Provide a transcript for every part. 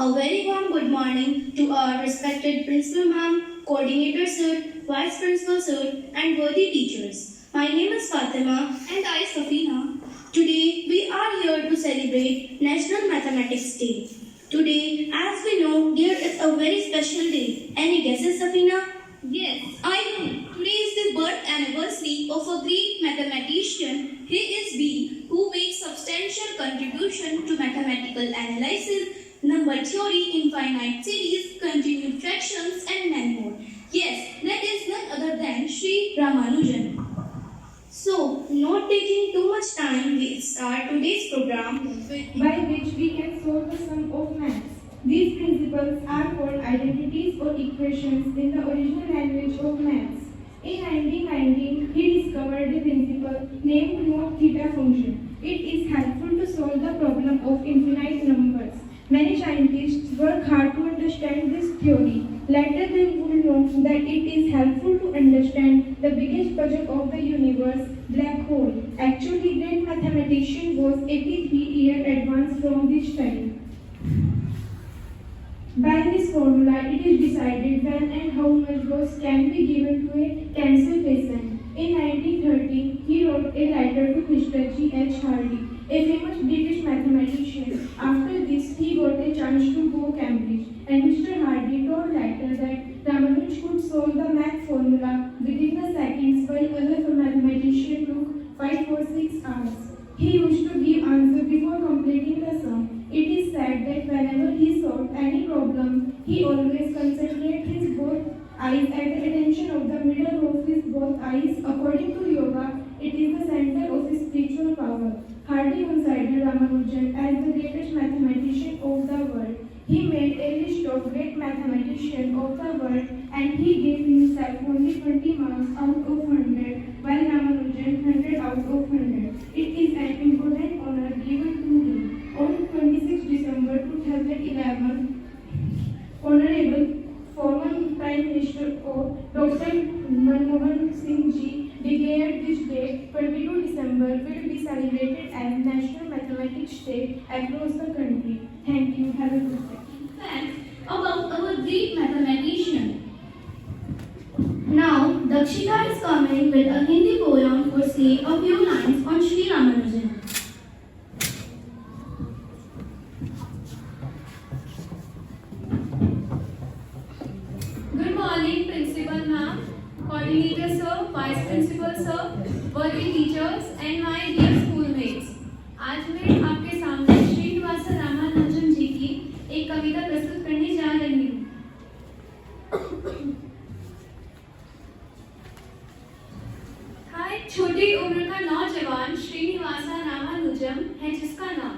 A very warm good morning to our respected Principal Ma'am, Coordinator Sir, Vice Principal Sir, and worthy teachers. My name is Fatima. And I, Safina. Today, we are here to celebrate National Mathematics Day. Today, as we know, there is a very special day. Any guesses, Safina? Yes, I know. Today is the birth anniversary of a great mathematician. He is B, who made substantial contribution to mathematical analysis, number theory, infinite series, continued fractions, and many more. Yes, that is none other than Sri Ramanujan. So, not taking too much time, we start today's program by which we can solve the sum of maths. These principles are called identities or equations in the original language of maths. In 1919, he discovered the principle named mode theta function. It is helpful to solve the problem of infinite numbers. Many scientists work hard to understand this theory. Later they will know that it is helpful to understand the biggest puzzle of the universe, black hole. Actually, great mathematician was 83 years advanced from this time. By this formula, it is decided when and how much dose can be given to a cancer patient. In 1930, he wrote a letter to Mr. G.H. Hardy, a famous British mathematician. After this, he got a chance to go Cambridge, and Mr. Hardy told later that Ramanujan could solve the math formula within the seconds while other mathematicians took 5 or 6 hours. He used to give answers before completing the sum. It is said that whenever he solved any problem, he always concentrated his both eyes at the attention of the middle of his both eyes. According to yoga, it is the center of his spiritual power. Hardy considered Ramanujan as the greatest mathematician of the world. He made a list of great mathematicians of the world and he gave himself only 20 marks out of 100, while Ramanujan 100 out of 100. It is an important honor given to him. On 26 December 2011, Honorable former Prime Minister Dr. Manmohan Singh Ji declared this day, 22 December, will be celebrated as National Mathematics Day across the country. Thank you. Have a good day. Facts about our great mathematician. Now, Dakshita is coming with a Hindi poem for say a few lines on Sri Ramanujan. Good morning, Principal Ma'am, Coordinator Sir, Vice Principal Sir, worthy teachers and my dear schoolmates. आज मैं आपके सामने श्रीनिवास रामानुजन जी की एक कविता प्रस्तुत करने जा रही हूँ। था एक छोटी उम्र का नौजवान श्रीनिवास रामानुजम है जिसका नाम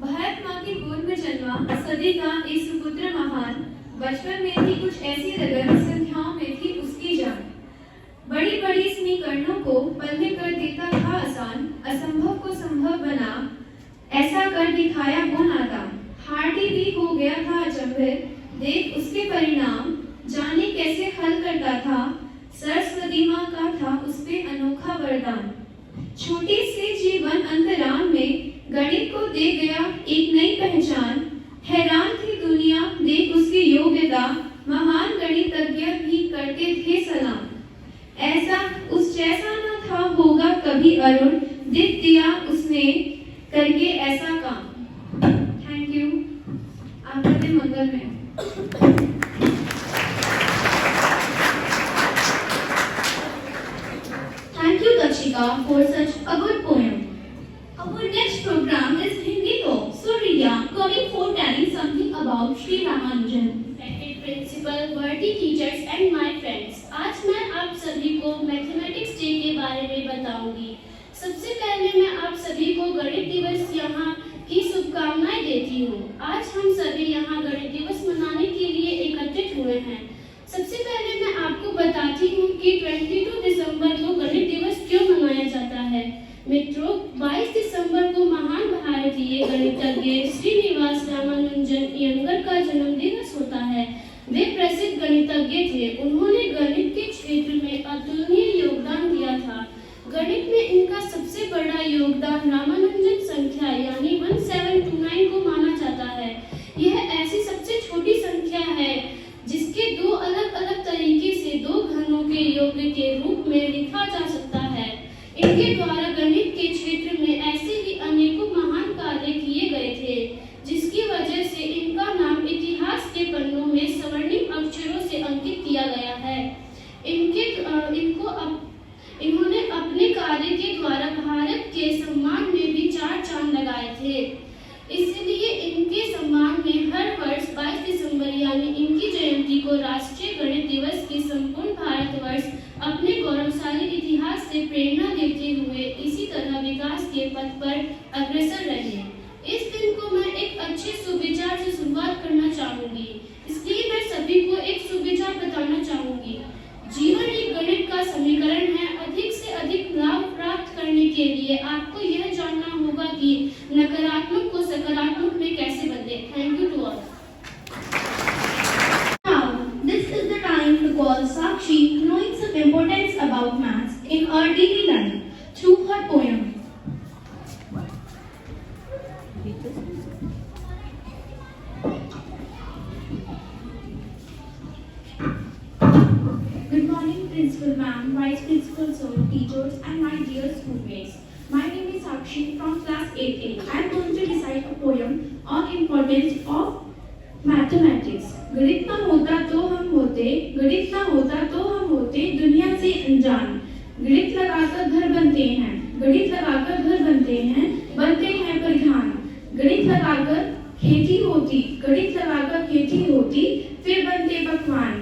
भारत माँ की गोद में जन्मा सदी का एक सुपुत्र महान। बचपन में थी कुछ ऐसी रगड़ संध्याओं में थी उसकी जान। बड़ी बड़ी समीकरणों को पल में कर देता था आसान, असंभव को संभव बना ऐसा कर दिखाया वो नादान। हार्डी भी हो गया था अचंभित देख उसके परिणाम, जाने कैसे हल करता था, सरस्वती माँ का था उस पे अनोखा वरदान। छोटे से जीवन अंतराल में गणित को दे गया एक नई पहचान। हैरान थी दुनिया देख उसकी योग्यता, महान गणितज्ञ भी करते थे सलाम। ऐसा उस जैसा न था होगा कभी अरुण, दिख दिया उसने करके ऐसा काम। Thank you. आपका दिन मंगलमय। Thank you, Dakshika, for such a good poem. Our next program is Hindi Talk. So Riya, coming for telling something about Sri Ramanujan. Respected principal, worthy teachers and my friends, आज मैं आप सभी को mathematics day के बारे में बताऊंगी। सबसे पहले मैं आप सभी को गणित दिवस यहाँ की शुभकामनाएं देती हूँ। आज हम सभी यहाँ गणित दिवस मनाने के लिए एकत्रित हुए हैं। सबसे पहले मैं आपको बताती हूँ कि 22 दिसंबर को गणित दिवस क्यों मनाया जाता है। मित्रों, 22 दिसंबर को महान भारतीय गणितज्ञ श्रीनिवास रामानुजन यंगर का जन्मदिवस होता है। वे प्रसिद्ध गणितज्ञ थे। उन्होंने गणित के क्षेत्र में अतुलनीय योगदान दिया था। गणित में इनका सबसे बड़ा योगदान रामानुजन संख्या यानी 1729 को माना जाता है। यह ऐसी सबसे को राष्ट्रीय गणित दिवस की संपूर्ण भारतवर्ष अपने गौरवशाली इतिहास से प्रेरणा लेते हुए इसी तरह विकास के पथ पर अग्रसर रहे। इस दिन को मैं एक अच्छे सुविचार से शुरुआत करना चाहूंगी, इसलिए मैं सभी को एक सुविचार बताना चाहूंगी। जीवन एक गणित का समीकरण है। अधिक से अधिक लाभ प्राप्त करने के लिए आपको यह जानना होगा कि नकारात्मक को सकारात्मक में कैसे बदले। Thank you to all. Now, this is the time to call Sakshi, knowing some importance about maths in our daily life through her poem. Good morning, Principal Ma'am, Vice Principal Sir, teachers, and my dear schoolmates. My name is Sakshi from class 8A. I am going to recite a poem on importance of mathematics. गणित ना होता तो हम होते, गणित ना होता तो हम होते दुनिया से अनजान। गणित लगाकर घर बनते हैं, गणित लगाकर घर बनते हैं, बनते हैं प्रधान। गणित लगाकर खेती होती, गणित लगाकर खेती होती, फिर बनते पकवान।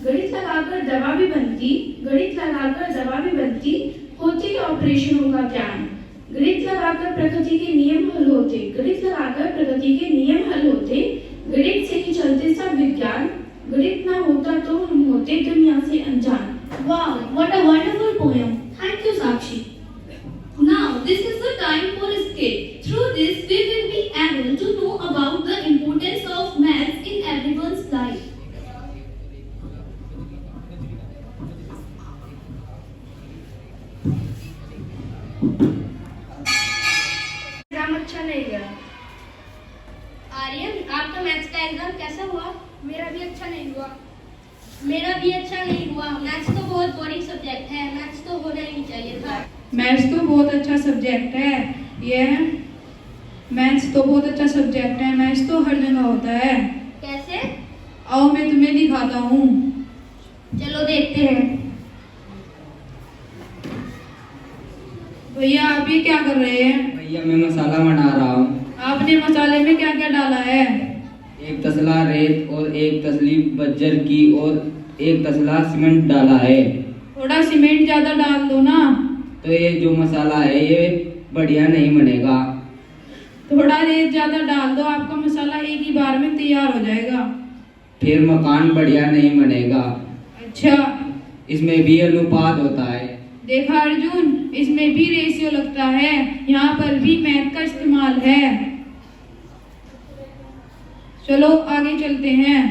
गणित लगाकर दवा भी बनती, गणित लगाकर दवा भी बनती, होती ऑपरेशनों का ज्ञान। गणित लगाकर प्रकृति के नियम हल होते, गणित लगाकर प्रकृति के नियम हल होते, गणित से ही चलते सब विज्ञान। गणित ना होता तो हम होते दुनिया से अनजान। Wow, what a wonderful poem. Thank you, Sakshi. Now, this is the time for a skit. Through this, we will be able to know about the importance of maths in everyone's life. Exam अच्छा नहीं गया। आर्यन, आपका maths का exam कैसा हुआ? मेरा भी अच्छा नहीं हुआ। मेरा भी अच्छा नहीं हुआ। मैथ्स तो बहुत बोरिंग सब्जेक्ट है, मैथ्स तो होना ही नहीं चाहिए था। मैथ्स तो बहुत अच्छा सब्जेक्ट है। मैथ्स तो बहुत अच्छा सब्जेक्ट है, मैथ्स तो हर जगह होता है। कैसे? आओ मैं तुम्हें दिखाता हूँ। चलो देखते हैं। भैया आप ये क्या कर रहे हैं? भैया मैं मसाला बना रहा हूँ। आपने मसाले में क्या क्या डाला है? एक तसला रेत और एक तसली बज्जर की और एक तसला सीमेंट डाला है। थोड़ा सीमेंट ज्यादा डाल दो ना। तो ये जो मसाला है ये बढ़िया नहीं बनेगा। थोड़ा रेत ज्यादा डाल दो, आपका मसाला एक ही बार में तैयार हो जाएगा। फिर मकान बढ़िया नहीं बनेगा। अच्छा, इसमें भी अनुपात होता है। देखा अर्जुन, इसमें भी रेशियो लगता है, यहाँ पर भी मैथ का इस्तेमाल है। चलो आगे चलते हैं।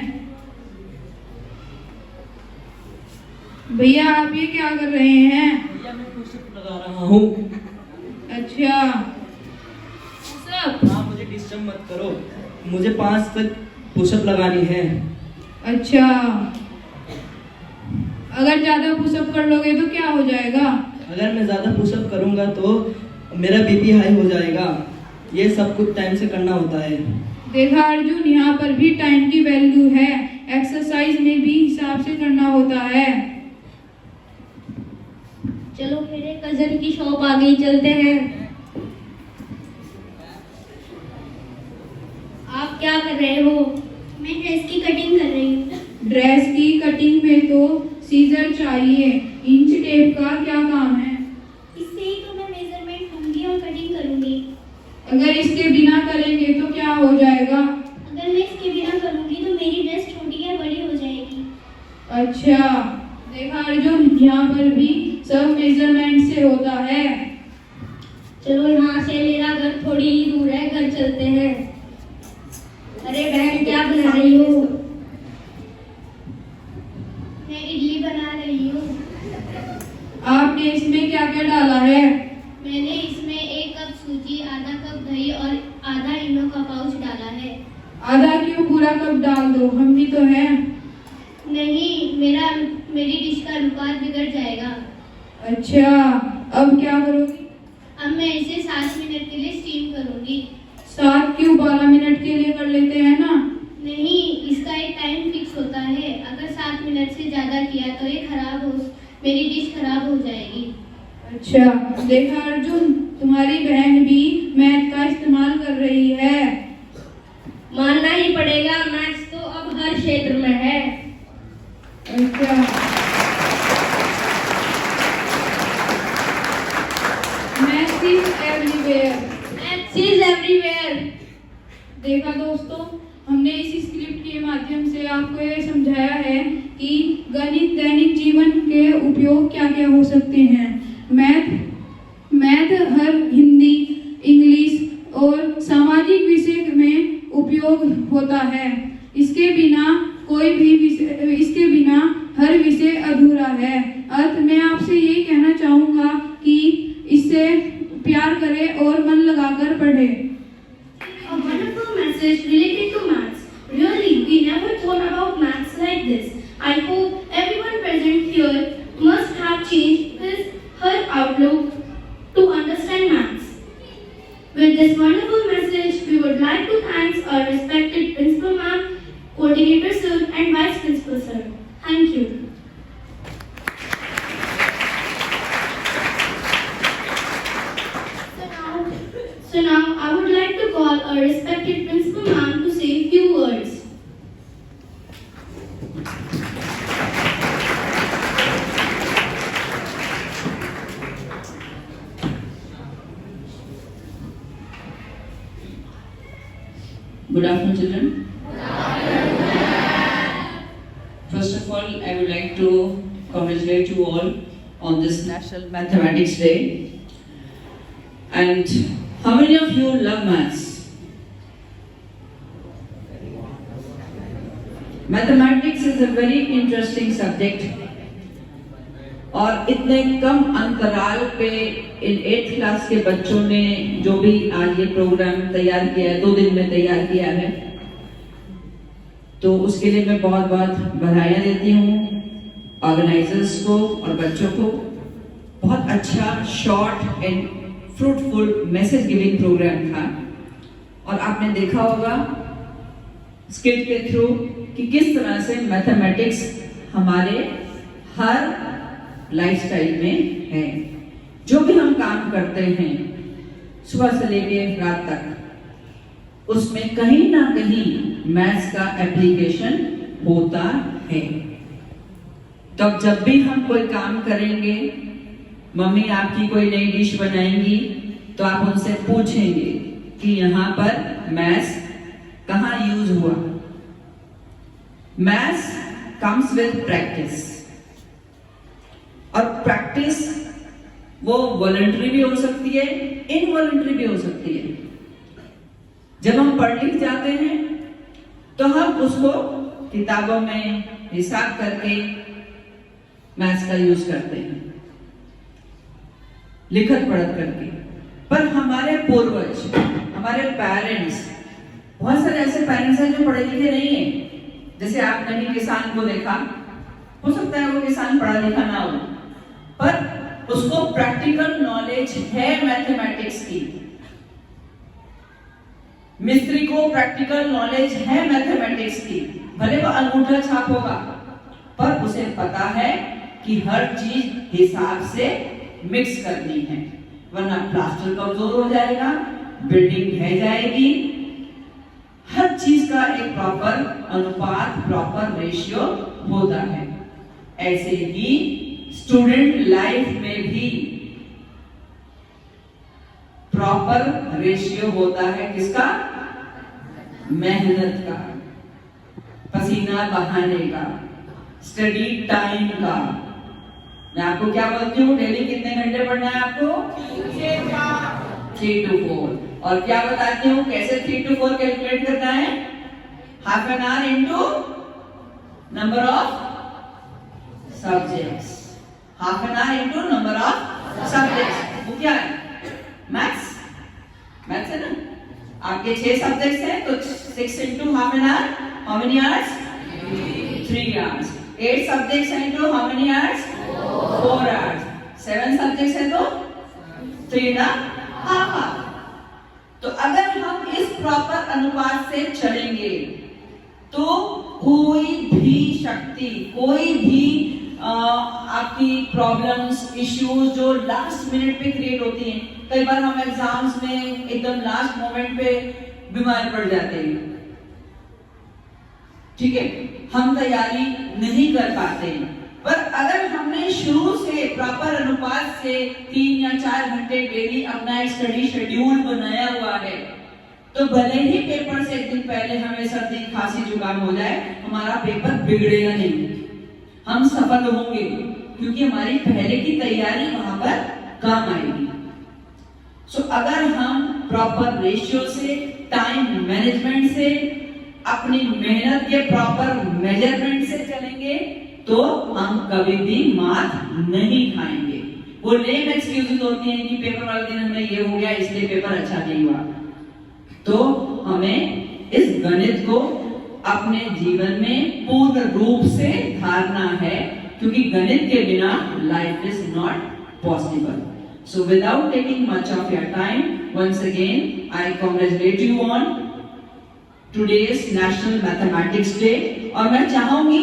भैया आप ये क्या कर रहे हैं? भैया मैं पुशअप लगा रहा हूँ। अच्छा, हाँ मुझे डिस्टर्ब मत करो, मुझे 5 तक पुशअप लगानी है। अच्छा, अगर ज्यादा पुशअप कर लोगे तो क्या हो जाएगा? अगर मैं ज़्यादा पुशअप करूँगा तो मेरा बीपी हाई हो जाएगा। ये सब कुछ टाइम से करना होता है। देखा अर्जुन, यहाँ पर भी टाइम की वैल्यू है, एक्सरसाइज में भी हिसाब से करना होता है। चलो मेरे कजन की शॉप आ गई, चलते हैं। आप क्या कर रहे हो? मैं ड्रेस की कटिंग कर रही हूँ। ड्रेस की कटिंग में तो सीजर चाहिए, इंच टेप का क्या काम है? इससे ही तो मैं मेजरमेंट लूंगी और कटिंग करूंगी। अगर इसके बिना करेंगे तो क्या हो जाएगा? अगर मैं इसके बिना करूंगी तो मेरी ड्रेस छोटी या बड़ी हो जाएगी। अच्छा, देखा अर्जुन, यहाँ पर भी सब मेजरमेंट से होता है। चलो यहाँ से मेरा घर थोड़ी ही दूर है, घर चलते हैं। अरे बहन क्या बना रही हो? मैं इडली बना रही हूँ। आपने इसमें क्या क्या डाला है? मैंने इसमें 1 कप सूजी, आधा कप दही और आधा इनो का पाउच डाला है। आधा क्यों, पूरा कप डाल दो, हम भी तो हैं। नहीं, मेरी डिश का अनुपात बिगड़ जाएगा। अच्छा, अब क्या करोगी? अब मैं इसे 7 मिनट के लिए स्टीम करूंगी। 7 क्यों, 12 मिनट के लिए कर लेते हैं ना। नहीं, इसका एक टाइम फिक्स होता है। अगर 7 मिनट से ज्यादा किया तो ये मेरी डिश खराब हो जाएगी। अच्छा, देखा अर्जुन, तुम्हारी बहन भी मैथ का इस्तेमाल कर रही है। मानना ही पड़ेगा, मैथ्स तो अब हर क्षेत्र में है। एवरीवेयर। देखा दोस्तों, हमने इस स्क्रिप्ट के माध्यम से आपको ये समझाया है कि गणित दैनिक जीवन के उपयोग क्या क्या हो सकते हैं। मैथ हर हिंदी, इंग्लिश और सामाजिक विषय में उपयोग होता है। इसके बिना हर विषय अधूरा है। अंत में आपसे ये कहना चाहूँगा कि इससे प्यार करें और मन लगाकर पढ़ें। A wonderful message related to maths. Really, we never thought about maths like this. I hope everyone present here must have changed her outlook to understand maths. With this wonderful message, we would like to thank our respected Principal Ma'am, Coordinator Sir and Vice Principal Sir. Thank you. So now I would like to call our respected Principal Ma'am to say a few words. Good afternoon, children. First of all, I would like to congratulate you all on this National Mathematics Day. And how many of you love maths? Mathematics is a very interesting subject. और इतने कम अंतराल पे इन 8th class के बच्चों ने जो भी आज ये प्रोग्राम तैयार किया है, 2 दिन में तैयार किया है, तो उसके लिए मैं बहुत बहुत बधाइयाँ देती हूँ ऑर्गेनाइजर्स को और बच्चों को। बहुत अच्छा short and fruitful message giving programme था। और आपने देखा होगा स्किट के थ्रू कि किस तरह से मैथमेटिक्स हमारे हर लाइफस्टाइल में है। जो भी हम काम करते हैं सुबह से लेके रात तक, उसमें कहीं ना कहीं मैथ्स का एप्लीकेशन होता है। तो जब भी हम कोई काम करेंगे, मम्मी आपकी कोई नई डिश बनाएंगी, तो आप उनसे पूछेंगे कि यहाँ पर मैथ्स कहाँ यूज हुआ। मैथ्स कम्स विद प्रैक्टिस, और प्रैक्टिस वो वॉलंटरी भी हो सकती है, इनवॉलंटरी भी हो सकती है। जब हम पढ़ लिख जाते हैं तो हम उसको किताबों में हिसाब करके मैथ्स का यूज करते हैं, लिखत पढ़त करके। पर हमारे पूर्वज, हमारे पेरेंट्स, बहुत सारे ऐसे पेरेंट्स हैं जो पढ़े लिखे नहीं है। जैसे आपने भी किसान को देखा, हो सकता है वो किसान पढ़ा लिखा ना हो, पर उसको प्रैक्टिकल नॉलेज है मैथमेटिक्स की। मिस्त्री को प्रैक्टिकल नॉलेज है मैथमेटिक्स की, भले वो अंगूठा छाप होगा, पर उसे पता है कि हर चीज हिसाब से मिक्स करनी है, वरना प्लास्टर कमजोर हो जाएगा, बिल्डिंग ढह जाएगी। हर चीज का एक प्रॉपर अनुपात, प्रॉपर रेशियो होता है। ऐसे ही स्टूडेंट लाइफ में भी प्रॉपर रेशियो होता है। किसका? मेहनत का, पसीना बहाने का, स्टडी टाइम का। मैं आपको क्या बोलती हूँ, डेली कितने घंटे पढ़ना है आपको? 3 to 4। और क्या बताती हूँ कैसे 3 to 4 कैलकुलेट करना है? Half an hour into number of subjects. Half an hour into number of subjects. वो क्या है? मैथ्स। मैथ्स है ना? आपके 6 सब्जेक्ट्स हैं तो 6 into half an hour, how many hours? 3 hours. 8 subjects हैं तो how many hours? 4 hours. 7 subjects हैं तो 3 ना हाफ आवर। तो अगर हम इस प्रॉपर अनुपात से चलेंगे तो कोई भी शक्ति, कोई भी आपकी प्रॉब्लम्स, इश्यूज जो लास्ट मिनट पे क्रिएट होती हैं, कई बार हम एग्जाम्स में एकदम लास्ट मोमेंट पे बीमार पड़ जाते हैं, ठीक है, हम तैयारी नहीं कर पाते। पर अगर हमने शुरू से प्रॉपर अनुपात से 3 या 4 घंटे डेली अपना एक स्टडी शेड्यूल बनाया हुआ है, तो भले ही पेपर से एक दिन पहले हमें सर्दी खांसी जुकाम हो जाए, हमारा पेपर बिगड़ेगा नहीं, हम सफल होंगे, क्योंकि हमारी पहले की तैयारी वहां पर काम आएगी। सो अगर हम प्रॉपर रेशियो से, टाइम मैनेजमेंट से, अपनी मेहनत के प्रॉपर मेजरमेंट से चलेंगे तो हम कभी भी मात नहीं खाएंगे। वो लेम एक्सक्यूजेस होती हैं कि पेपर वाले दिन हमें ये हो गया इसलिए पेपर अच्छा नहीं हुआ। तो हमें इस गणित को अपने जीवन में पूर्ण रूप से धारना है, क्योंकि गणित के बिना life is not possible. So without taking much of your time, once again I congratulate you on today's National Mathematics Day। और मैं चाहूंगी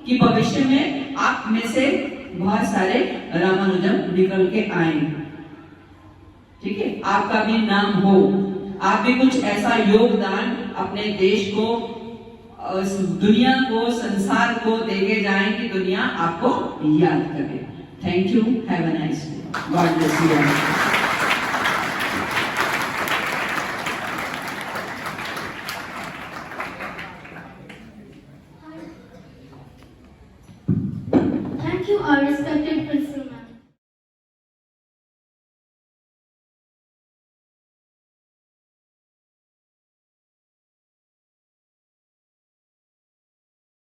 कि भविष्य में आप में से बहुत सारे रामानुजम निकल के आए, ठीक है, आपका भी नाम हो, आप भी कुछ ऐसा योगदान अपने देश को, दुनिया को, संसार को देके जाएं कि दुनिया आपको याद करे। Thank you, have a nice day, God bless you. Thank you, our respected